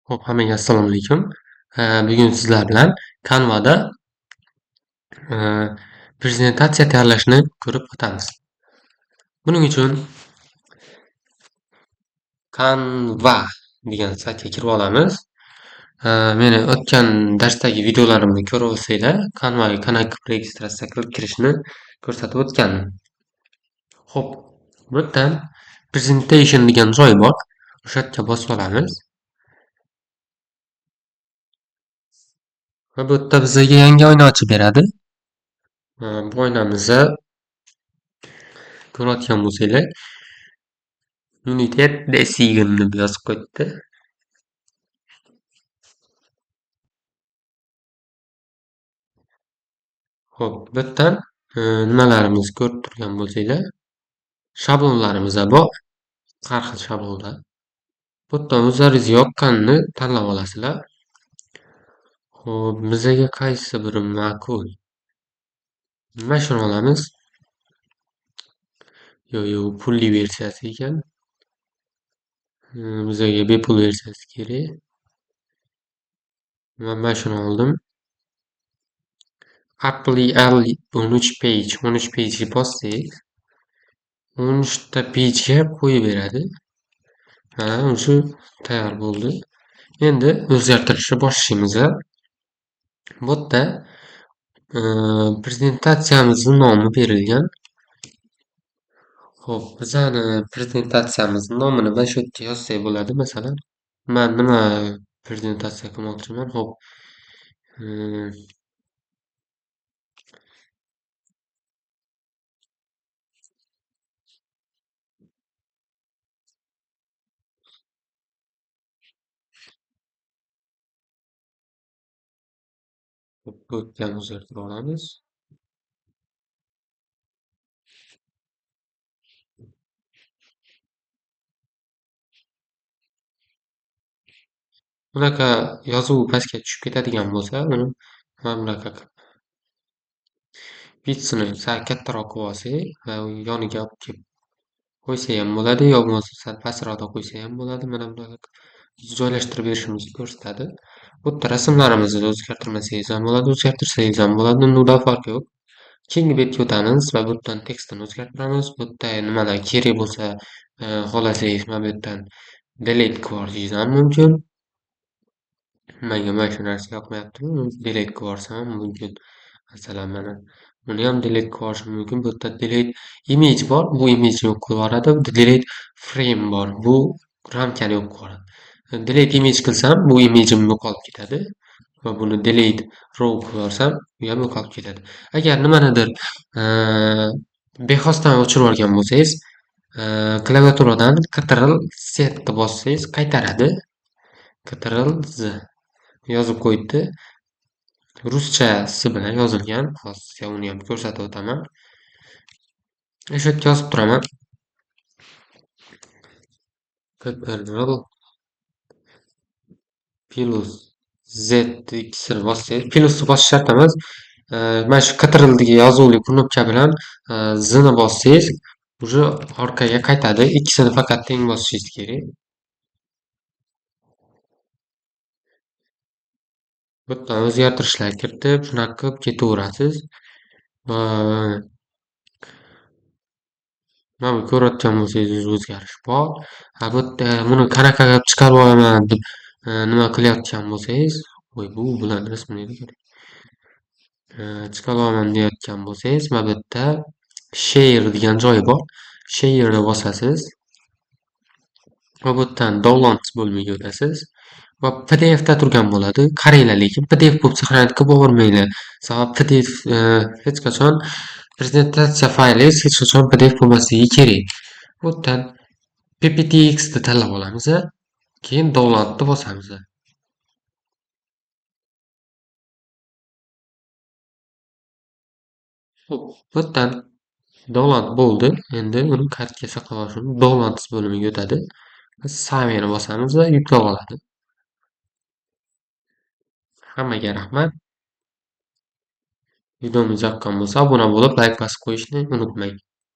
Ho'p, hammaga assalomu alaykum. Bugun sizlar bilan Canva'da e, prezentatsiya tayyorlashni ko'rib o'tamiz. Buning uchun Canva degan saytga kirib olamiz. Meni o'tgan darsdagi videolarimni ko'rib olsanglar, Canva'ga qanaqa registratsiya qilib kirishni ko'rsatib o'tgandim. Xo'p, bu yerdan presentation degan joy bor. O'sha yerga bosib olamiz. Va bu yerda bizga yangi oyna ochib beradi. Bu oynamizda ko'rayotgan bo'lsanglar, United Decision deb yozib qo'yibdi. Xo'p, bu yerdan nimalarimizni ko'rib turgan bo'lsanglar, shablonlarimiz bor, har xil shablonlar. Bu yerdan o'zlaringiz yoqqanini tanlab olasizlar. Xo'p, bizga qaysi biri ma'qul? Mana shuni olamiz. Yo'q, pulli versiyasi ekan. Bizga bepul versiyasi kerak. Mana shuni oldim. Apply 13 page bossangiz 13 ta pejga qo'yib beradi. Mana o'sha tayyor bo'ldi. Endi o'zgartirishni boshlaymiz. Bu yerda prezentatsiyamizni nomi berilgan. Xo'p, bizani prezentatsiyamizni nomini mana shu yerga yozsak bo'ladi. Masalan, men nima prezentatsiya qilmoqchiman? Xo'p, bu yerdan o'zgartirib olamiz. Bunaqa yozuv pastga tushib ketadigan bo'lsa, uni mana bunaqa pitsani sal kattaroq qilib olsak va yoniga olib kelib qo'ysa ham bo'ladi, yo bo'lmasa sal pastroqda qo'ysa ham bo'ladi. Mana bunaqa joylashtirib berishimizni ko'rsatadi. Bu yerda rasmlarimizni o'zgartirmasangiz ham bo'ladi, o'zgartirsangiz ham bo'ladi. Undan farqi yo'q. Keyingi betga o'tamiz va bu yerdan tekstni o'zgartiramiz. Bu yerda nimalar kerak bo'lsa, xohlasangiz mana bu yerdan delete qilib yuborishingiz ham mumkin. Menga mana shu narsa yoqmayapti. Delete qilib yuborsam ham mumkin. Masalan, mana buni ham delete qilib yuborishim mumkin. Bu yerda delete image bor. Bu image yo'q qilib yuboradi. Delete frame bor. Bu ramkani yo'q qilib yuboradi. Delete image qilsam, bu image'im yo'qolib ketadi. Va buni delete row qilib yuborsam, bu ham yo'qolib ketadi. Agar nimanidir bexosdan o'chirib yuborgan bo'lsangiz, klaviaturadan Ctrl+Z deb bossangiz qaytaradi. Ctrl+Z yozib qo'yibdi. Ruschasi bilan yozilgan. Hozir uni ham ko'rsatib o'taman. Shu yerga yozib turaman. Ctrl+Z ikkisini bossangiz, plusni bosish shart emas. Mana shu Ctrl yozuvli knopka bilan Z'ni bossangiz, уже orqaga qaytadi. Ikkisini faqat teng bosishingiz kerak. Bu yerdan o'zgartirishlar kiritib, shunaqa qilib ketaverasiz. Mana bu ko'rayotgan bo'lsangiz o'zgarish bor. Bu yerda buni qanaqa qilib chiqarib olaman deb nima qilayotgan bo'lsangiz, voy bu bilan rasmini chiqarib olaman deyotgan bo'lsangiz, mana bu yerda share degan joyi bor. Share'ni bosasiz. Va bu yerdan download bo'limiga o'tasiz. Va PDF da turgan bo'ladi. Qaranglar, lekin PDF bo'lib saqlanadi, qilib yubormanglar. Sabab PDF hech qachon prezentatsiya faylingiz hech qachon PDF bo'lmasligi kerak. Bu yerdan PPTX ni tanlab olamiz. Keyin download ni bosamiz. Xo'p, bu yerdan download bo'ldi. Endi uni kartga saqlab olish uchun download bo'limiga o'tadi. Save ni bosamiz va yuklab oladi. Hammaga rahmat. Videomiz yoqqan bo'lsa, obuna bo'lib, like bosib qo'yishni unutmang.